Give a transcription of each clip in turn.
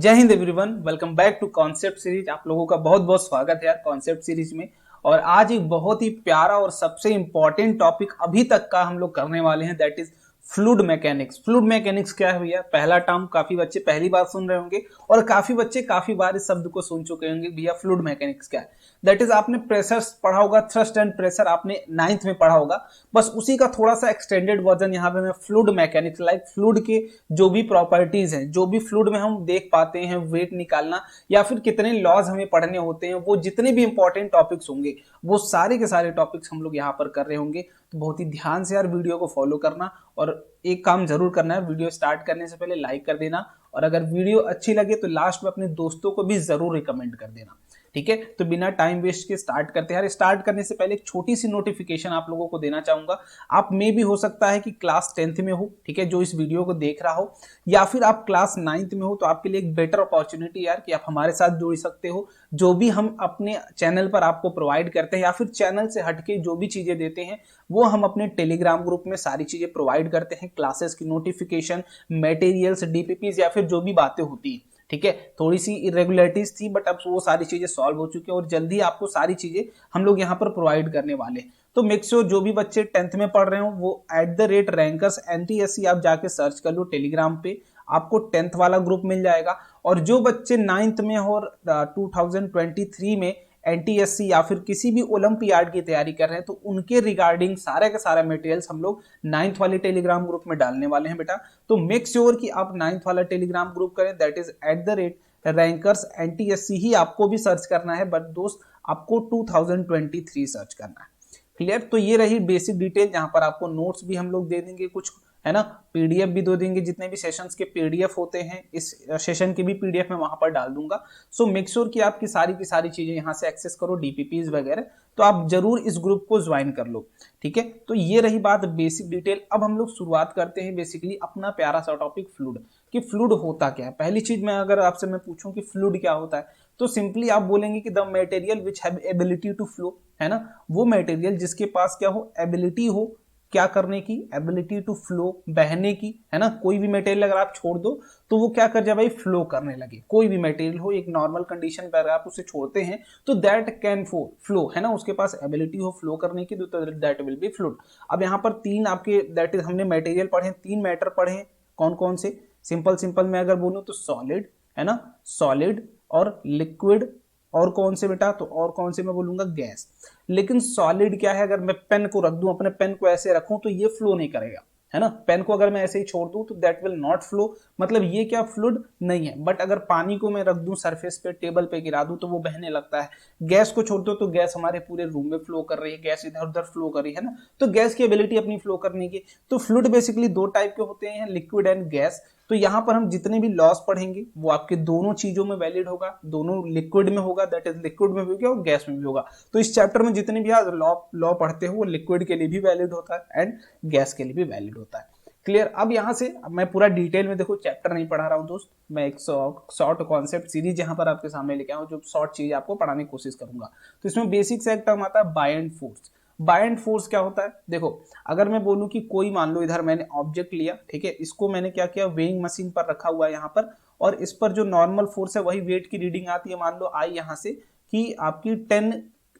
जय हिंद everyone, welcome back to concept series. आप लोगों का बहुत बहुत स्वागत है यार कॉन्सेप्ट सीरीज में। और आज एक बहुत ही प्यारा और सबसे इंपॉर्टेंट टॉपिक अभी तक का हम लोग करने वाले हैं, that is fluid mechanics. Fluid mechanics क्या है भैया? पहला टर्म काफी बच्चे पहली बार सुन रहे होंगे और काफी बच्चे काफी बार इस शब्द को सुन चुके होंगे। भैया फ्लूइड मैकेनिक्स क्या है? दैट इज आपने प्रेशर पढ़ा होगा, थ्रस्ट एंड प्रेशर आपने 9th में पढ़ा होगा, बस उसी का थोड़ा सा एक्सटेंडेड वर्जन यहाँ पे मैं फ्लूइड मैकेनिक्स, लाइक फ्लूइड के जो भी प्रॉपर्टीज हैं, जो भी फ्लूइड में हम देख पाते हैं, वेट निकालना या फिर कितने लॉज हमें पढ़ने होते हैं, वो जितने भी इंपॉर्टेंट टॉपिक्स होंगे वो सारे के सारे टॉपिक्स हम लोग यहाँ पर कर रहे होंगे। तो बहुत ही ध्यान से यार वीडियो को फॉलो करना, और एक काम जरूर करना है, वीडियो स्टार्ट करने से पहले लाइक कर देना, और अगर वीडियो अच्छी लगे तो लास्ट में अपने दोस्तों को भी जरूर रिकमेंड कर देना। ठीक है, तो बिना टाइम वेस्ट के स्टार्ट करते हैं। यार स्टार्ट करने से पहले एक छोटी सी नोटिफिकेशन आप लोगों को देना चाहूंगा। आप में भी हो सकता है कि क्लास 10th में हो, ठीक है, जो इस वीडियो को देख रहा हो, या फिर आप क्लास 9th में हो, तो आपके लिए एक बेटर अपॉर्चुनिटी यार कि आप हमारे साथ जुड़ सकते हो। जो भी हम अपने चैनल पर आपको प्रोवाइड करते हैं या फिर चैनल से हटके जो भी चीजें देते हैं वो हम अपने टेलीग्राम ग्रुप में सारी चीजें प्रोवाइड करते हैं। क्लासेस की नोटिफिकेशन, मटेरियल्स, डीपीपीज या फिर जो भी बातें होती है, ठीक है, थोड़ी सी इरेगुलरिटीज थी बट अब वो सारी चीजें सॉल्व हो चुकी है और जल्दी आपको सारी चीजें हम लोग यहाँ पर प्रोवाइड करने वाले हैं। तो मेक श्योर जो भी बच्चे 10th में पढ़ रहे हो वो @rankers NTSC आप जाके सर्च कर लो टेलीग्राम पे, आपको 10th वाला ग्रुप मिल जाएगा। और जो बच्चे 9th में और 2023 में एनटीएससी या फिर किसी भी ओलंपियाड की तैयारी कर रहे हैं तो उनके रिगार्डिंग सारे के सारा मटेरियल्स हम लोग 9th वाले टेलीग्राम ग्रुप में डालने वाले हैं बेटा। तो मेक श्योर कि आप 9th वाला टेलीग्राम ग्रुप करें, दैट इज @rankers NTSC ही आपको भी सर्च करना है, बट दोस्त आपको 2023 सर्च करना है। क्लियर? तो ये रही बेसिक डिटेल, जहां पर आपको नोट्स भी हम लोग दे देंगे कुछ, है ना, पीडीएफ भी दे देंगे, जितने भी सेशंस के पीडीएफ होते हैं इस सेशन के भी पीडीएफ मैं वहां पर डाल दूंगा। सो मेक श्योर कि आपकी सारी की सारी चीजें यहां से एक्सेस करो, डीपीपीज वगैरह, तो आप जरूर इस ग्रुप को ज्वाइन कर लो। ठीक है, तो ये रही बात बेसिक डिटेल। अब हम लोग शुरुआत करते हैं बेसिकली अपना प्यारा सा टॉपिक फ्लूइड, कि फ्लूइड होता क्या है। पहली चीज मैं अगर आपसे मैं पूछूं कि फ्लूइड क्या होता है, तो सिंपली आप बोलेंगे कि the material which have ability to flow, है ना, वो मटेरियल जिसके पास क्या हो, एबिलिटी हो, क्या करने की, एबिलिटी टू फ्लो, बहने की, है ना। कोई भी मटेरियल अगर आप छोड़ दो तो वो क्या कर जाए भाई, फ्लो करने लगे। कोई भी मटेरियल हो, एक नॉर्मल कंडीशन पर अगर आप उसे छोड़ते हैं तो दैट कैन फ्लो, है ना, उसके पास एबिलिटी हो फ्लो करने की, तो दैट विल बी फ्लूइड। अब यहाँ पर तीन आपके दैट इज हमने मटेरियल पढ़े, तीन मैटर पढ़े, कौन कौन से? सिंपल सिंपल मैं अगर बोलूं तो सॉलिड, है ना, सॉलिड और लिक्विड, और कौन से बेटा? तो और कौन से मैं बोलूंगा, गैस। लेकिन सॉलिड क्या है, अगर मैं पेन को रख दूं, अपने पेन को ऐसे रखूं तो ये फ्लो नहीं करेगा, है ना। पेन को अगर मैं ऐसे ही छोड़ दूं तो दैट विल नॉट फ्लो, मतलब ये क्या, फ्लूइड नहीं है। बट अगर पानी को मैं रख दूं सरफेस पे, टेबल पे गिरा दूं तो वो बहने लगता है। गैस को छोड़ दो तो गैस हमारे पूरे रूम में फ्लो कर रही है, गैस इधर उधर फ्लो कर रही है ना, तो गैस की एबिलिटी अपनी फ्लो करने की। तो फ्लूइड बेसिकली दो टाइप के होते हैं, लिक्विड एंड गैस। तो यहाँ पर हम जितने भी लॉस पढ़ेंगे वो आपके दोनों चीजों में वैलिड होगा, दोनों लिक्विड में होगा, दैट इज लिक्विड में भी होगा और गैस में भी होगा। तो इस चैप्टर में जितने भी आप लॉ पढ़ते हो वो लिक्विड के लिए भी वैलिड होता है एंड गैस के लिए भी वैलिड होता है। क्लियर? अब यहाँ से अब मैं पूरा डिटेल में देखो चैप्टर नहीं पढ़ा रहा हूँ दोस्त, मैं एक शॉर्ट कॉन्सेप्ट सीरीज यहाँ पर आपके सामने लेके आऊँ, जो शॉर्ट चीज आपको पढ़ाने की कोशिश करूंगा। तो इसमें बेसिक से एक टर्म आता है buoyant force. Buoyant force क्या होता है? देखो, अगर मैं बोलूं कि कोई, मान लो इधर मैंने ऑब्जेक्ट लिया, ठीक है, इसको मैंने क्या किया, वेइंग मशीन पर रखा हुआ है यहाँ पर, और इस पर जो नॉर्मल फोर्स है वही वेट की रीडिंग आती है, मान लो आई यहाँ से कि आपकी 10,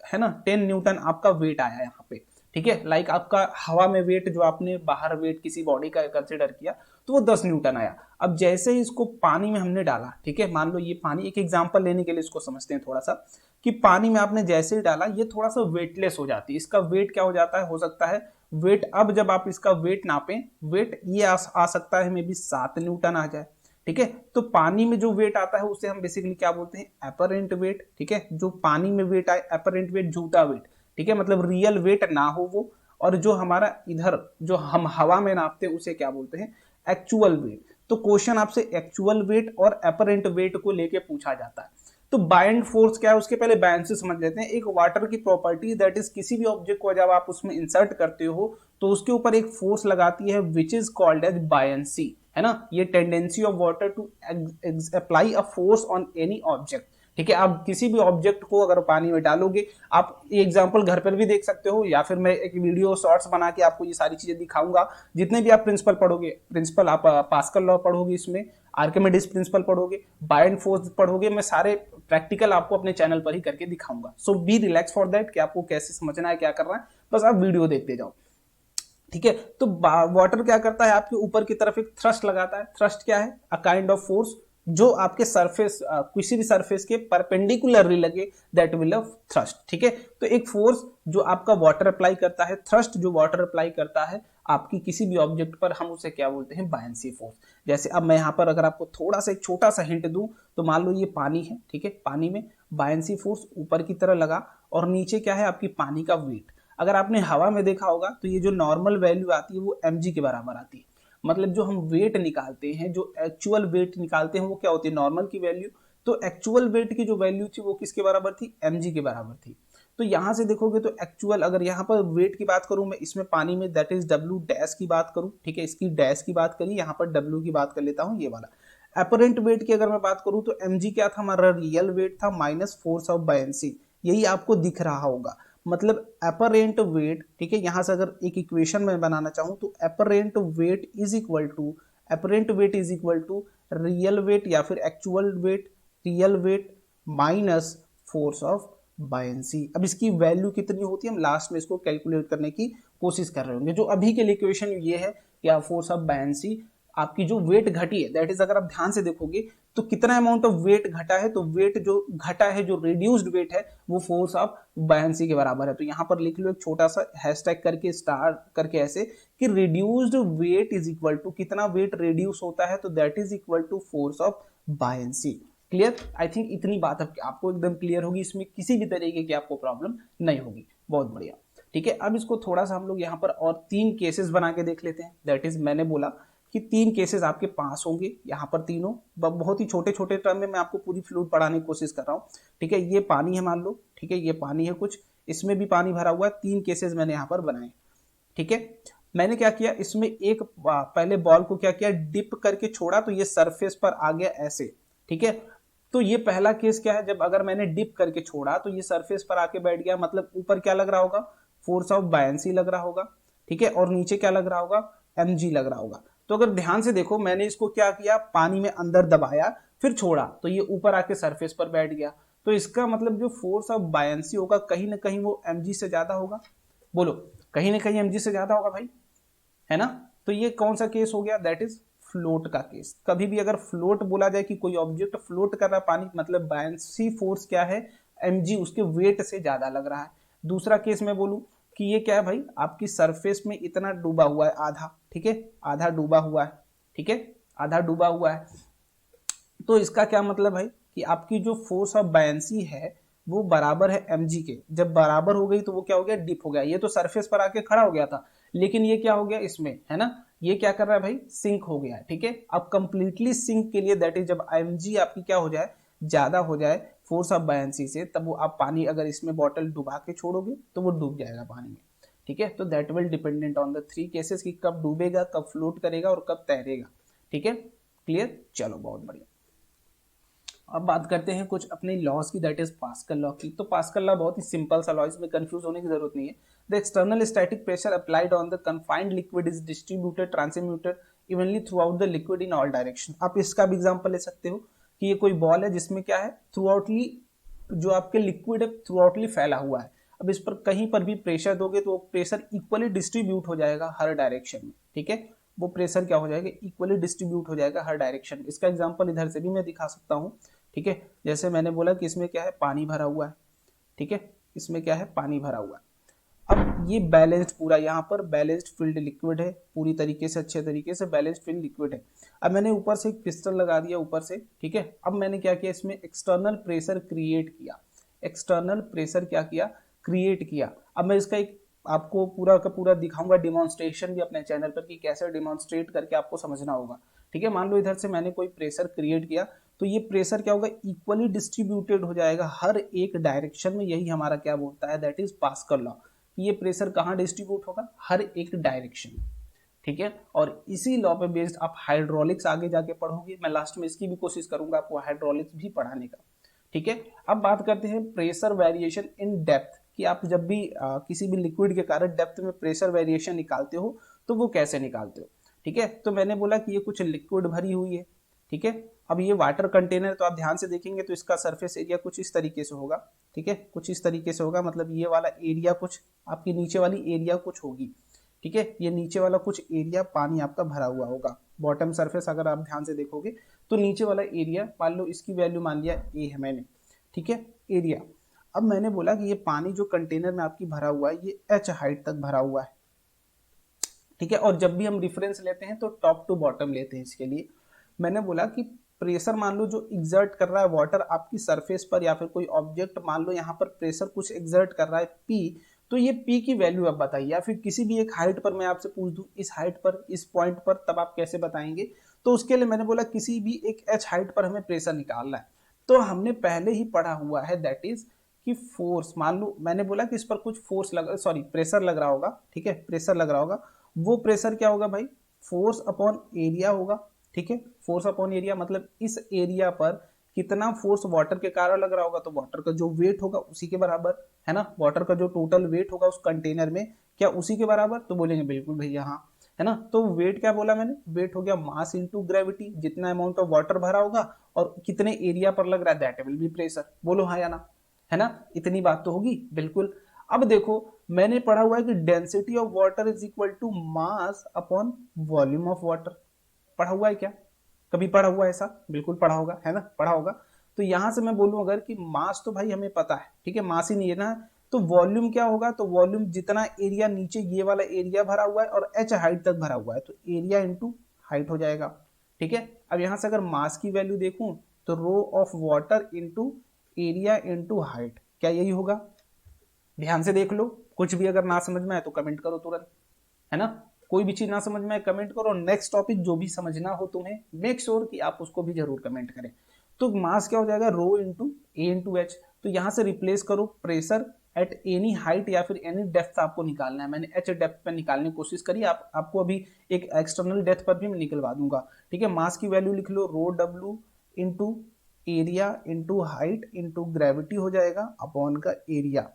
है ना, 10 न्यूटन आपका वेट आया यहाँ पे, ठीक है। लाइक आपका हवा में वेट, जो आपने बाहर वेट किसी बॉडी का कंसिडर किया तो वो 10 न्यूटन आया। अब जैसे ही इसको पानी में हमने डाला, ठीक है, मान लो ये पानी, एक एग्जांपल लेने के लिए इसको समझते हैं थोड़ा सा, कि पानी में आपने जैसे ही डाला ये थोड़ा सा वेटलेस हो जाती है, इसका वेट क्या हो जाता है, हो सकता है वेट, अब जब आप इसका वेट नापें, वेट ये आ सकता है मे बी 7 न्यूटन आ जाए, ठीक है। तो पानी में जो वेट आता है उसे हम बेसिकली क्या बोलते हैं, एपरेंट वेट, ठीक है। जो पानी में वेट आए, एपरेंट वेट झूठा वेट, ठीक है, मतलब रियल वेट ना हो वो। और जो हमारा इधर जो हम हवा में नापते हैं उसे क्या बोलते हैं, एक्चुअल वेट। तो क्वेश्चन आपसे एक्चुअल वेट और एपरेंट वेट को लेके पूछा जाता है। तो बाइंड फोर्स क्या है, उसके पहले बायन से समझ लेते हैं। एक वाटर की प्रॉपर्टी, दैट इज किसी भी ऑब्जेक्ट को जब आप उसमें इंसर्ट करते हो तो उसके ऊपर एक फोर्स लगाती है which is called as buoyancy, है ना। ये tendency of water to apply a force on any object, ठीक है, आप किसी भी ऑब्जेक्ट को अगर पानी में डालोगे, आप ये एग्जांपल घर पर भी देख सकते हो, या फिर मैं एक वीडियो शॉर्ट्स बना के आपको ये सारी चीजें दिखाऊंगा। जितने भी आप प्रिंसिपल पढ़ोगे, प्रिंसिपल आप पास्कल लॉ पढ़ोगे, इसमें आर्किमिडीज प्रिंसिपल पढ़ोगे, बायोट फोर्स पढ़ोगे, मैं सारे प्रैक्टिकल आपको अपने चैनल पर ही करके दिखाऊंगा। सो बी रिलैक्स फॉर दैट कि आपको कैसे समझना है, क्या करना है, बस आप वीडियो देखते जाओ। ठीक है, तो वाटर क्या करता है, आपके ऊपर की तरफ एक थ्रस्ट लगाता है। थ्रस्ट क्या है, अ काइंड ऑफ फोर्स जो आपके सरफेस, किसी भी सरफेस के परपेंडिकुलरली लगे, दैट विल ऑफ थ्रस्ट। ठीक है, तो एक फोर्स जो आपका वाटर अप्लाई करता है, थ्रस्ट जो वाटर अप्लाई करता है आपकी किसी भी ऑब्जेक्ट पर, हम उसे क्या बोलते हैं, बायंसी फोर्स। जैसे अब मैं यहाँ पर अगर आपको थोड़ा सा एक छोटा सा हिंट दूं, तो मान लो ये पानी है, ठीक है, पानी में बायंसी फोर्स ऊपर की तरह लगा, और नीचे क्या है, आपकी पानी का वेट। अगर आपने हवा में देखा होगा तो ये जो नॉर्मल वैल्यू आती है वो mg के बराबर आती है। मतलब जो हम वेट निकालते हैं, जो एक्चुअल वेट निकालते हैं, वो क्या होती है, नॉर्मल की वैल्यू। तो एक्चुअल वेट की जो वैल्यू थी वो किसके बराबर थी, mg के बराबर थी। तो यहां से देखोगे तो एक्चुअल, अगर यहाँ पर वेट की बात करूं मैं, इसमें पानी में, दैट इज w डैश की बात करूं, ठीक है, इसकी डैश की बात करी, यहाँ पर w की बात कर लेता हूं, ये वाला अपरेंट वेट की अगर मैं बात करूं तो mg क्या था, हमारा रियल वेट था माइनस फोर्स ऑफ बायंसी। यही आपको दिख रहा होगा, मतलब अपरेंट वेट। ठीक है, यहां से अगर एक इक्वेशन में बनाना चाहूं तो apparent weight is equal to, apparent weight is equal to real weight या फिर actual weight, real weight minus force of buoyancy. अब इसकी वैल्यू कितनी होती है, हम लास्ट में इसको कैलकुलेट करने की कोशिश कर रहे होंगे। जो अभी के लिए इक्वेशन ये है कि फोर्स ऑफ बायंसी, आपकी जो वेट घटी है, दैट इज, अगर आप ध्यान से देखोगे तो कितना अमाउंट ऑफ वेट घटा है, तो वेट जो घटा है, जो रिड्यूस्ड वेट है, वो फोर्स ऑफ बायंसी के बराबर है। तो यहां पर लिख लो एक छोटा सा हैशटैग करके, स्टार करके, ऐसे कि reduced weight is equal to, कितना वेट रिड्यूस होता है, तो that is equal to force of buoyancy. Clear, I think इतनी बात आपको एकदम क्लियर होगी, इसमें किसी भी तरीके की आपको प्रॉब्लम नहीं होगी। बहुत बढ़िया। ठीक है, अब इसको थोड़ा सा हम लोग यहाँ पर और 3 केसेस बना के देख लेते हैं। दैट इज, मैंने बोला कि 3 केसेस आपके पास होंगे, यहाँ पर तीनों बहुत ही छोटे छोटे टर्म में मैं आपको पूरी फ्लूइड पढ़ाने की कोशिश कर रहा हूँ। ठीक है, ये पानी है मान लो, ठीक है, ये पानी है कुछ, इसमें भी पानी भरा हुआ है, 3 केसेस मैंने यहाँ पर बनाए। ठीक है, मैंने क्या किया, इसमें एक पहले बॉल को क्या किया, डिप करके छोड़ा, तो ये सरफेस पर आ गया ऐसे। ठीक है, तो ये पहला केस क्या है, जब अगर मैंने डिप करके छोड़ा तो ये सरफेस पर आके बैठ गया, मतलब ऊपर क्या लग रहा होगा, फोर्स ऑफ बायंसी लग रहा होगा। ठीक है, और नीचे क्या लग रहा होगा, mg लग रहा होगा। तो अगर ध्यान से देखो, मैंने इसको क्या किया, पानी में अंदर दबाया, फिर छोड़ा, तो ये ऊपर आके सरफेस पर बैठ गया। तो इसका मतलब जो फोर्स ऑफ बायंसी होगा, कहीं ना कहीं वो mg से ज्यादा होगा। बोलो, कहीं ना कहीं mg से ज्यादा होगा भाई, है ना। तो ये कौन सा केस हो गया, दैट इज फ्लोट का केस। कभी भी अगर फ्लोट बोला जाए कि कोई ऑब्जेक्ट फ्लोट कर रहा है पानी, मतलब बायंसी फोर्स क्या है, mg उसके वेट से ज्यादा लग रहा है। दूसरा केस मैं बोलूं कि ये क्या है भाई, आपकी सरफेस में इतना डूबा हुआ है आधा, ठीक है, आधा डूबा हुआ है, ठीक है, आधा डूबा हुआ है। तो इसका क्या मतलब है कि आपकी जो फोर्स ऑफ बायंसी है वो बराबर है mg के। जब बराबर हो गई तो वो क्या हो गया, डिप हो गया। ये तो सरफेस पर आके खड़ा हो गया था, लेकिन ये क्या हो गया इसमें, है ना, ये क्या कर रहा है भाई, सिंक हो गया है। ठीक है, अब कंप्लीटली सिंक के लिए, दैट इज जब mg आपकी क्या हो जाए, ज्यादा हो जाए फोर्स ऑफ बायंसी से, तब वो आप पानी अगर इसमें बॉटल डुबा के छोड़ोगे तो वो डूब जाएगा पानी में। ठीक है, तो that will dependent on the 3 cases कि कब डूबेगा, कब फ्लोट करेगा और कब तैरेगा। ठीक है, क्लियर, चलो बहुत बढ़िया। अब बात करते हैं कुछ अपने लॉज की, दैट इज पास्कल लॉ की। तो पास्कल लॉ बहुत ही सिंपल सा लॉ, इसमें कंफ्यूज होने की जरूरत नहीं है। The external static pressure applied on the confined liquid is distributed transmuted evenly through out the liquid in all direction. आप इसका भी एग्जांपल ले सकते हो कि ये कोई बॉल है जिसमें क्या है, थ्रू आउटली जो आपके लिक्विड है थ्रू आउटली फैला हुआ है। अब इस पर कहीं पर भी प्रेशर दोगे तो वो प्रेशर इक्वली डिस्ट्रीब्यूट हो जाएगा हर डायरेक्शन में। ठीक है, वो प्रेशर क्या हो जाएगा, इक्वली डिस्ट्रीब्यूट हो जाएगा हर डायरेक्शन में। इसका एग्जांपल इधर से भी मैं दिखा सकता हूँ। ठीक है, जैसे मैंने बोला कि इसमें क्या है, पानी भरा हुआ है। ठीक है, इसमें क्या है, पानी भरा हुआ है। अब ये बैलेंस्ड, पूरा यहाँ पर बैलेंस्ड फील्ड लिक्विड है, पूरी तरीके से अच्छे तरीके से बैलेंस्ड फील्ड लिक्विड है। अब मैंने ऊपर से एक पिस्टन लगा दिया ऊपर से। ठीक है, अब मैंने क्या किया, इसमें एक्सटर्नल प्रेशर क्रिएट किया, एक्सटर्नल प्रेशर क्या किया, क्रिएट किया। अब मैं इसका एक आपको पूरा का पूरा दिखाऊंगा, डिमॉन्स्ट्रेशन भी अपने चैनल पर कि कैसे डिमॉन्स्ट्रेट करके आपको समझना होगा। ठीक है, मान लो इधर से मैंने कोई प्रेशर क्रिएट किया, तो ये प्रेशर क्या होगा, इक्वली डिस्ट्रीब्यूटेड हो जाएगा हर एक डायरेक्शन में। यही हमारा क्या बोलता है, दैट इज पास्कल लॉ। ये प्रेशर कहाँ डिस्ट्रीब्यूट होगा, हर एक डायरेक्शन में। ठीक है, और इसी लॉ पे बेस्ड आप हाइड्रोलिक्स आगे जाके पढ़ोगे। मैं लास्ट में इसकी भी कोशिश करूंगा आपको हाइड्रोलिक्स भी पढ़ाने का। ठीक है, अब बात करते हैं प्रेशर वेरिएशन इन डेप्थ, कि आप जब भी किसी भी लिक्विड के कारण डेप्थ में प्रेशर वेरिएशन निकालते हो तो वो कैसे निकालते हो। ठीक है, तो मैंने बोला कि ये कुछ लिक्विड भरी हुई है। ठीक है, अब ये वाटर कंटेनर, तो आप ध्यान से देखेंगे तो इसका सरफेस एरिया कुछ इस तरीके से होगा। ठीक है, कुछ इस तरीके से होगा, मतलब ये वाला एरिया कुछ आपकी नीचे वाली एरिया कुछ होगी। ठीक है, ये नीचे वाला कुछ एरिया पानी आपका भरा हुआ होगा। बॉटम सरफेस अगर आप ध्यान से देखोगे तो नीचे वाला एरिया, मान लो इसकी वैल्यू मान लिया ए है मैंने। ठीक है, एरिया। अब मैंने बोला कि ये पानी जो कंटेनर में आपकी भरा हुआ है ये एच हाइट तक भरा हुआ है। ठीक है, और जब भी हम रिफरेंस लेते हैं तो टॉप टू बॉटम लेते हैं। इसके लिए मैंने बोला कि प्रेशर मान लो जो एग्जर्ट कर रहा है वाटर आपकी सरफेस पर, या फिर कोई ऑब्जेक्ट मान लो यहाँ पर प्रेशर कुछ एग्जर्ट कर रहा है पी, तो ये पी की वैल्यू आप बताइए। या फिर किसी भी एक हाइट पर मैं आपसे पूछ दूं इस हाइट पर, इस पॉइंट पर, तब आप कैसे बताएंगे। तो उसके लिए मैंने बोला किसी भी एक एच हाइट पर हमें प्रेशर निकालना है। तो हमने पहले ही पढ़ा हुआ है दैट इज कि फोर्स, मान लो मैंने बोला कि इस पर कुछ फोर्स लग, सॉरी प्रेशर लग रहा होगा। ठीक है, प्रेशर लग रहा होगा, वो प्रेशर क्या होगा भाई, फोर्स अपॉन एरिया होगा। ठीक है, फोर्स अपॉन एरिया मतलब इस एरिया पर कितना फोर्स वाटर के कारण लग रहा होगा, तो वाटर का जो वेट होगा उसी के बराबर, है ना। वाटर का जो टोटल वेट होगा उस कंटेनर में, क्या उसी के बराबर, तो बोलेंगे बिल्कुल भैया हाँ, है ना। तो वेट क्या बोला मैंने, वेट हो गया मास इनटू ग्रेविटी, जितना अमाउंट ऑफ वाटर भरा होगा और कितने एरिया पर लग रहा है दैट विल बी प्रेशर। बोलो हाँ या ना, है ना, इतनी बात तो होगी बिल्कुल। अब देखो मैंने पढ़ा हुआ है कि density of water is equal to mass upon volume of water. पढ़ा हुआ है क्या, कभी पढ़ा हुआ है ऐसा, बिल्कुल पढ़ा होगा, है ना, पढ़ा होगा। तो यहां से मैं बोलूं अगर कि मास तो भाई हमें पता है, ठीक है, मास ही नहीं है ना। तो वॉल्यूम क्या होगा, तो वॉल्यूम जितना एरिया नीचे ये वाला एरिया भरा हुआ है और एच हाइट तक भरा हुआ है, तो एरिया इंटू हाइट हो जाएगा। ठीक है, अब यहां से अगर मास की वैल्यू देखूं तो rho of water into area into height, क्या यही होगा। ध्यान से देख लो, कुछ भी अगर ना समझ में आए तो कमेंट करो तुरंत, है ना। कोई भी चीज ना समझ में आए कमेंट करो। नेक्स्ट टॉपिक जो भी समझना हो तुम्हें, मेक श्योर कि आप उसको भी जरूर कमेंट करें। तो मास क्या हो जाएगा, रो इंटू ए इंटू एच। तो यहां से रिप्लेस करो प्रेशर एट एनी हाइट या फिर एनी डेप्थ आपको निकालना है। मैंने एच डेप्थ पे निकालने की कोशिश करी, आपको अभी एक एक्सटर्नल डेप्थ पर भी मैं निकलवा दूंगा। ठीक है, मास की वैल्यू लिख लो, rho W into area into height into gravity हो जाएगा अपॉन का एरिया।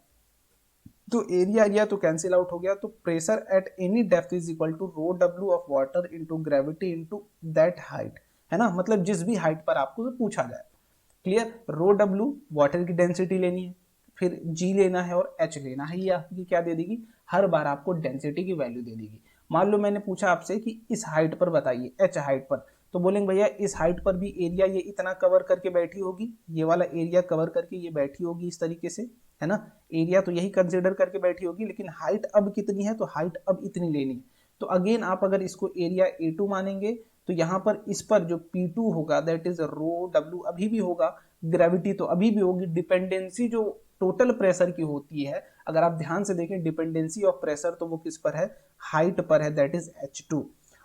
तो एरिया तो कैंसिल आउट हो गया। तो pressure at any depth is equal to rho डब्ल्यू of water into gravity into that height, है ना, मतलब जिस भी हाइट पर आपको पूछा जाए। क्लियर, रो डब्ल्यू वाटर की डेंसिटी लेनी है, फिर जी लेना है और एच लेना है। ये आपकी क्या दे देगी, हर बार आपको डेंसिटी की वैल्यू दे देगी। मान लो मैंने पूछा आपसे कि इस हाइट पर बताइए, एच हाइट पर, तो बोलेंगे भैया इस हाइट पर भी एरिया ये इतना कवर करके बैठी होगी, ये वाला एरिया कवर करके ये बैठी होगी इस तरीके से, है ना। एरिया तो यही कंसिडर करके बैठी होगी, लेकिन हाइट अब कितनी है, तो हाइट अब इतनी लेनी है। तो अगेन आप अगर इसको एरिया A2 मानेंगे तो यहाँ पर इस पर जो P2 होगा दैट इज रो डब्ल्यू अभी भी होगा, ग्रेविटी तो अभी भी होगी, डिपेंडेंसी जो टोटल प्रेशर की होती है, अगर आप ध्यान से देखें डिपेंडेंसी ऑफ प्रेशर, तो वो किस पर है, हाइट पर है, दैट इज H2।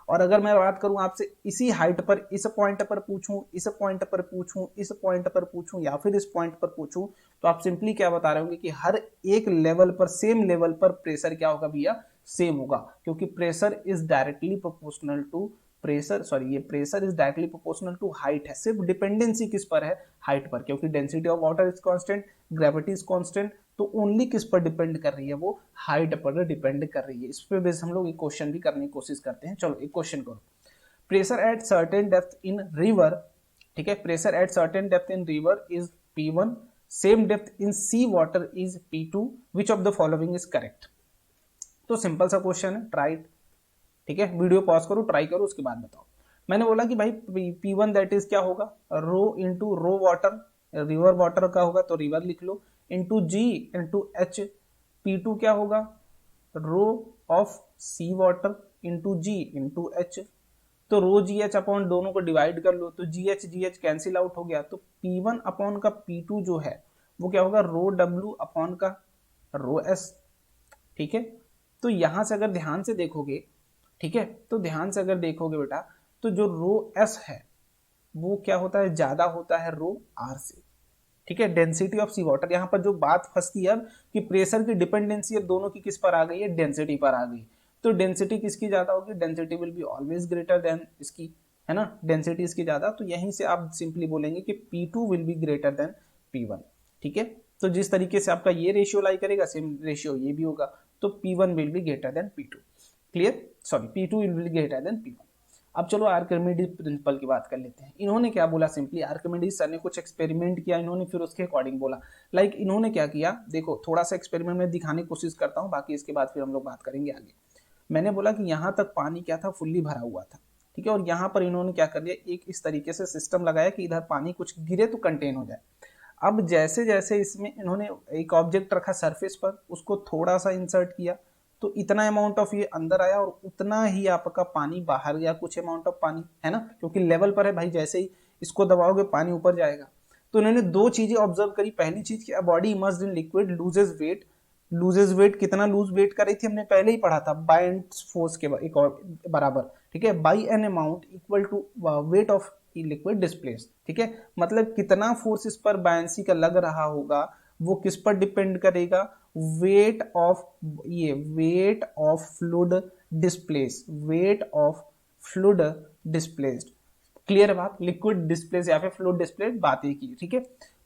और अगर मैं बात करूं आपसे इसी हाइट पर, इस पॉइंट पर पूछूं, इस पॉइंट पर पूछूं, इस पॉइंट पर पूछूं या फिर इस पॉइंट पर पूछूं, तो आप सिंपली क्या बता रहे होंगे कि हर एक लेवल पर, सेम लेवल पर प्रेशर क्या होगा भैया, सेम होगा, क्योंकि pressure is directly proportional to ये pressure is directly proportional to height है। सिर्फ डिपेंडेंसी किस पर है, हाइट पर, क्योंकि density of water is constant, gravity is constant, तो ओनली किस पर डिपेंड कर रही है, वो हाइट पर डिपेंड कर रही है। इस पे बेस हम लोग एक क्वेश्चन भी करने की कोशिश करते हैं। चलो एक क्वेश्चन करो, pressure at certain depth in river, ठीक है, pressure at certain depth in river is P1, same depth in sea water is P2, which of the following is correct. तो सिंपल सा क्वेश्चन है, ट्राई। ठीक है, video pause करो, try करो, उसके बाद बताओ। मैंने बोला कि भाई P1 दैट इज क्या होगा, rho into rho water, river water का होगा तो रिवर लिख लो, into G into H. P2 क्या होगा, rho of sea water into G into H. तो रो जी एच अपॉन दोनों को डिवाइड कर लो, तो जी एच कैंसिल आउट हो गया। तो P1 अपॉन का P2 जो है वो क्या होगा, रो डब्ल्यू अपॉन का रो एस। ठीक है, तो यहां से अगर ध्यान से देखोगे, ठीक है, तो ध्यान से अगर देखोगे बेटा, तो जो रो एस है वो क्या होता है, ज्यादा होता है रो आर से। ठीक है, डेंसिटी ऑफ सी वाटर, यहाँ पर जो बात फंसती है अब कि प्रेशर की डिपेंडेंसी अब दोनों की किस पर आ गई है, डेंसिटी पर आ गई। तो डेंसिटी किसकी ज्यादा होगी, density will be always greater than इसकी, है ना, डेंसिटी इसकी ज्यादा। तो यहीं से आप सिंपली बोलेंगे कि P2 will be greater than P1, ठीक है। तो जिस तरीके से आपका ये रेशियो लाई करेगा सेम रेशियो ये भी होगा, तो P1 will be greater than P2, clear, sorry P2 will be greater than P1। अब चलो आर्किमिडीज प्रिंसिपल की बात कर लेते हैं। इन्होंने क्या बोला, सिंपली आर्किमिडीज सर ने कुछ एक्सपेरिमेंट किया इन्होंने, फिर उसके अकॉर्डिंग बोला। लाइक इन्होंने क्या किया, देखो थोड़ा सा एक्सपेरिमेंट में दिखाने की कोशिश करता हूँ, बाकी इसके बाद फिर हम लोग बात करेंगे आगे। मैंने बोला कि यहाँ तक पानी क्या था, फुल्ली भरा हुआ था, ठीक है, और यहाँ पर इन्होंने क्या कर दिया, एक इस तरीके से सिस्टम लगाया कि इधर पानी कुछ गिरे तो कंटेन हो जाए। अब जैसे जैसे इसमें इन्होंने एक ऑब्जेक्ट रखा सरफेस पर, उसको थोड़ा सा इंसर्ट किया, तो इतना अमाउंट ऑफ ये अंदर आया और उतना ही आपका पानी बाहर गया, कुछ अमाउंट ऑफ पानी, है ना, क्योंकि लेवल पर है भाई, जैसे ही इसको दबाओगे पानी ऊपर जाएगा। तो इन्होंने दो चीजें ऑब्जर्व करी। पहली चीज की body immersed in liquid loses weight. Loses weight, कितना लूज वेट कर रही थी हमने पहले ही पढ़ा था, बायंट्स फोर्स के एक और बराबर, ठीक है, by an amount equal to weight of liquid displace, ठीक है, मतलब कितना फोर्स इस पर बायंसी का लग रहा होगा वो किस पर डिपेंड करेगा, वेट ऑफ, ये weight of fluid displace, weight of fluid displaced, clear है बात, लिक्विड डिस्प्लेस या फिर फ्लूइड डिस्प्लेस्ड बात एक ही, ठीक है।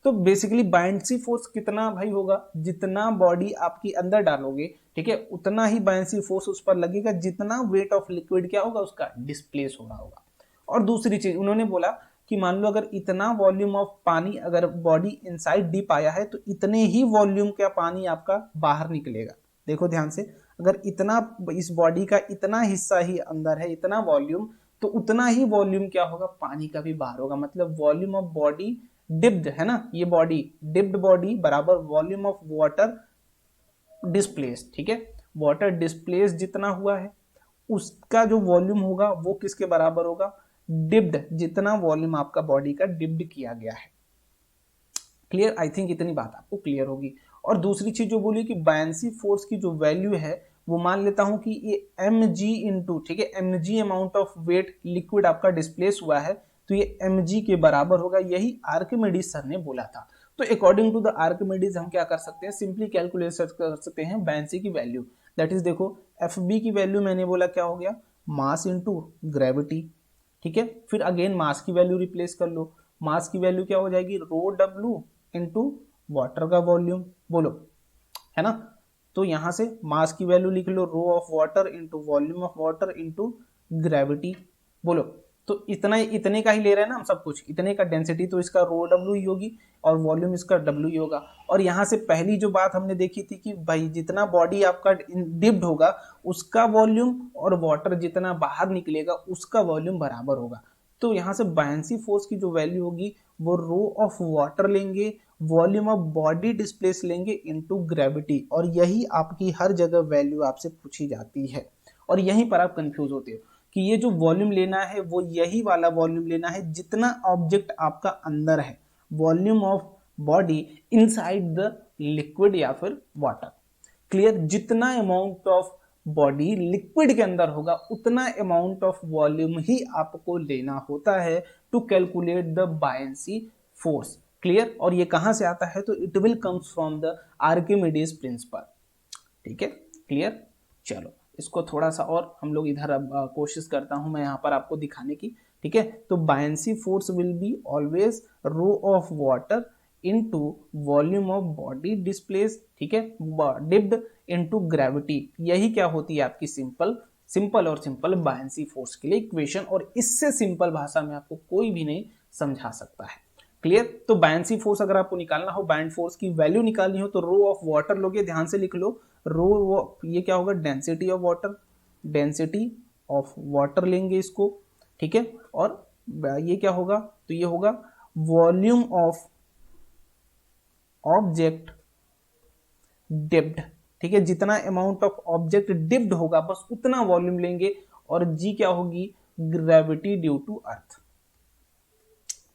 तो बेसिकली बायंसी फोर्स कितना भाई होगा, जितना बॉडी आपकी अंदर डालोगे, ठीक है, उतना ही बायंसी फोर्स उस पर लगेगा, जितना वेट ऑफ लिक्विड क्या होगा उसका डिस्प्लेस हो रहा होगा। और दूसरी चीज उन्होंने बोला कि मान लो अगर इतना वॉल्यूम ऑफ पानी अगर बॉडी इनसाइड डीप आया है तो इतने ही वॉल्यूम का पानी आपका बाहर निकलेगा। देखो ध्यान से, अगर इतना इस बॉडी का इतना हिस्सा ही अंदर है, इतना वॉल्यूम, तो उतना ही वॉल्यूम क्या होगा, पानी का भी बाहर होगा। मतलब वॉल्यूम ऑफ बॉडी डिप्ड है ना, ये बॉडी डिप्ड बॉडी बराबर वॉल्यूम ऑफ वाटर डिस्प्लेस, ठीक है, वाटर डिस्प्लेस जितना हुआ है उसका जो वॉल्यूम होगा वो किसके बराबर होगा, डिप्ड, जितना वॉल्यूम आपका बॉडी का डिप्ड किया गया है। क्लियर, आई थिंक इतनी बात आपको क्लियर होगी। और दूसरी चीज जो बोली कि बायंसी फोर्स की जो वैल्यू है वो मान लेता हूं कि ये mg इंटू, ठीक है, mg amount of weight liquid आपका डिस्प्लेस हुआ है, तो ये mg के बराबर होगा, यही आर्किमिडीज सर ने बोला था। तो अकॉर्डिंग टू द आर्किमिडीज हम क्या कर सकते हैं, सिंपली कैलकुलेट कर सकते हैं बायंसी की वैल्यू। दैट इज देखो Fb की वैल्यू मैंने बोला क्या हो गया, मास इंटू ग्रेविटी, ठीक है, फिर अगेन मास की वैल्यू रिप्लेस कर लो, मास की वैल्यू क्या हो जाएगी, रो डब्ल्यू इंटू वाटर का वॉल्यूम, बोलो, है ना। तो यहां से मास की वैल्यू लिख लो, rho of water into volume of water into gravity, बोलो। तो इतना इतने का ही ले रहे हैं ना हम सब कुछ, इतने का डेंसिटी, तो इसका रो डब्ल्यू ही होगी और वॉल्यूम इसका डब्ल्यू ही होगा। और यहाँ से पहली जो बात हमने देखी थी कि भाई जितना बॉडी आपका डिप्ड होगा उसका वॉल्यूम और वाटर जितना बाहर निकलेगा उसका वॉल्यूम बराबर होगा। तो यहाँ से बायंसी फोर्स की जो वैल्यू होगी वो रो ऑफ वाटर लेंगे, वॉल्यूम ऑफ बॉडी डिस्प्लेस लेंगे इनटू ग्रेविटी, और यही आपकी हर जगह वैल्यू आपसे पूछी जाती है। और यहीं पर आप कंफ्यूज होते हो कि ये जो वॉल्यूम लेना है वो यही वाला वॉल्यूम लेना है जितना ऑब्जेक्ट आपका अंदर है, volume of body inside the liquid या फिर वाटर, क्लियर, जितना अमाउंट ऑफ बॉडी लिक्विड के अंदर होगा उतना अमाउंट ऑफ वॉल्यूम ही आपको लेना होता है to calculate the buoyancy force, clear. और ये कहां से आता है, तो it will comes from the Archimedes principle, ठीक है, क्लियर। चलो इसको थोड़ा सा और हम लोग इधर अब कोशिश करता हूं मैं यहाँ पर आपको दिखाने की, ठीक है। तो buoyancy force will be always rho of water into volume of body displace, ठीक है, डिप्ड इनटू ग्रेविटी, यही क्या होती है आपकी सिंपल और सिंपल बायंसी फोर्स के लिए इक्वेशन। और इससे सिंपल भाषा में आपको कोई भी नहीं समझा सकता है, क्लियर। तो बायंसी फोर्स अगर आपको निकालना हो, बायंड फोर्स की वैल्यू निकालनी हो, तो रो ऑफ वाटर लोगे, ध्यान से लिख लो, रो ये क्या होगा, density of water, density of water लेंगे इसको, ठीक है। और ये क्या होगा, तो ये होगा वॉल्यूम ऑफ ऑब्जेक्ट डिप्ड, ठीक है, जितना अमाउंट ऑफ ऑब्जेक्ट डिप्ड होगा बस उतना वॉल्यूम लेंगे। और जी क्या होगी, ग्रेविटी ड्यू टू अर्थ,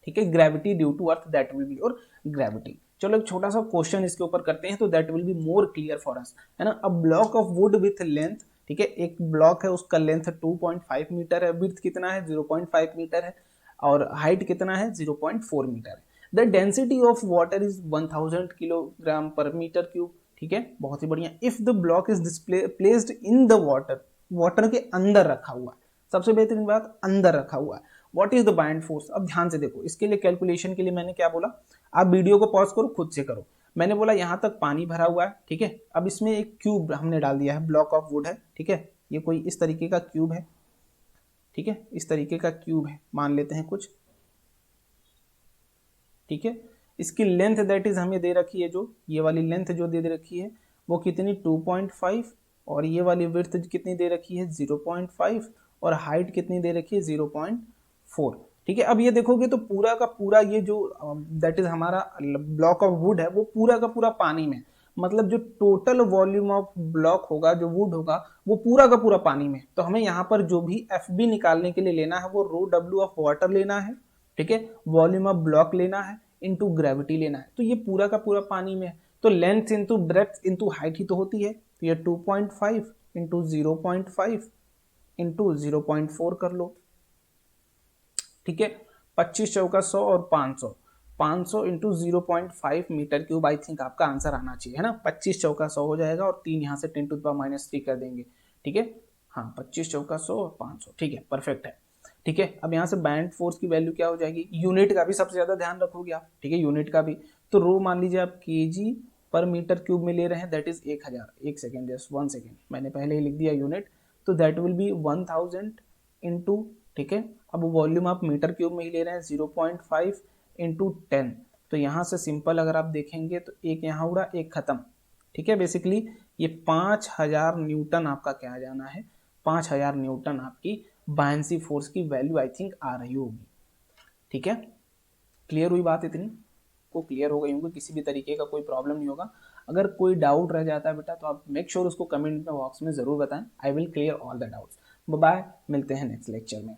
ठीक है, gravity due to earth, that will be और ग्रेविटी। चलो एक छोटा सा क्वेश्चन इसके ऊपर करते हैं तो that will be more clear for us, है ना। A block of would with length, ठीक है, एक ब्लॉक है उसका लेंथ 2.5 मीटर है, विड्थ कितना है 0.5 मीटर है, और हाइट कितना है 0.4 मीटर है। The density of water is 1000 kilogram पर मीटर क्यूब, ठीक है, बहुत ही बढ़िया। If the block is placed in the water, water के अंदर रखा हुआ है, सबसे बेहतरीन बात अंदर रखा हुआ है, what is the bind force. अब ध्यान से देखो, इसके लिए कैलकुलेशन के लिए मैंने क्या बोला, आप वीडियो को पॉज करो, खुद से करो। मैंने बोला यहाँ तक पानी भरा हुआ है, ठीक है। अब इसमें एक क्यूब हमने डाल दिया है, ब्लॉक ऑफ वुड है, ठीक है। ये कोई इस तरीके का क्यूब है, ठीक है, इस तरीके का क्यूब है मान लेते हैं कुछ, ठीक है। इसकी लेंथ दैट इज हमें दे रखी है, जो ये वाली लेंथ जो दे रखी है वो कितनी 2.5, और ये वाली विड्थ कितनी दे रखी है 0.5, और हाइट कितनी दे रखी है 0.4, ठीक है। अब ये देखोगे तो पूरा का पूरा ये जो दैट इज हमारा ब्लॉक ऑफ वुड है वो पूरा का पूरा पानी में, मतलब जो टोटल वॉल्यूम ऑफ ब्लॉक होगा, जो वुड होगा, वो पूरा का पूरा पानी में। तो हमें यहाँ पर जो भी एफ बी निकालने के लिए लेना है वो रो डब्ल्यू ऑफ वाटर लेना है, ठीक है, वॉल्यूम ऑफ ब्लॉक लेना है, इनटू ग्रेविटी लेना है। तो ये पूरा का पूरा पानी में है, तो length into breadth into height ही तो होती है। तो ये 2.5 इंटू 0.5 इंटू 0.4 कर लो, ठीक है। 25 चौका 100 और 500 इंटू 0.5 मीटर क्यूब, आई थिंक आपका आंसर आना चाहिए, है ना। 25 चौका 100 हो जाएगा और 3 यहाँ से 10⁻³ कर देंगे, ठीक है। हाँ, 25 चौका 100 और 500, ठीक है, परफेक्ट है, ठीक है। अब यहाँ से बैंड फोर्स की वैल्यू क्या हो जाएगी, यूनिट का भी सबसे ज्यादा ध्यान रखोगे आप, ठीक है, यूनिट का भी। तो रो मान लीजिए आप केजी पर मीटर क्यूब में ले रहे हैं, दैट इज 1000, एक सेकेंड, जस्ट 1 सेकेंड, मैंने पहले ही लिख दिया यूनिट। तो दैट विल बी 1000 इंटू, ठीक है। अब वॉल्यूम आप मीटर क्यूब में ही ले रहे हैं 0.5 इंटू 10, तो यहाँ से सिंपल अगर आप देखेंगे तो एक यहाँ उड़ा, एक खत्म, ठीक है। बेसिकली ये 5000 न्यूटन आपका क्या आ जाना है, 5000 न्यूटन आपकी बायंसी फोर्स की वैल्यू आई थिंक आ रही होगी, ठीक है। क्लियर हुई बात, इतनी को क्लियर हो गई होगी, किसी भी तरीके का कोई प्रॉब्लम नहीं होगा। अगर कोई डाउट रह जाता है बेटा तो आप मेक श्योर उसको कमेंट बॉक्स में जरूर बताएं, I will clear all the doubts. Bye, मिलते हैं नेक्स्ट लेक्चर में।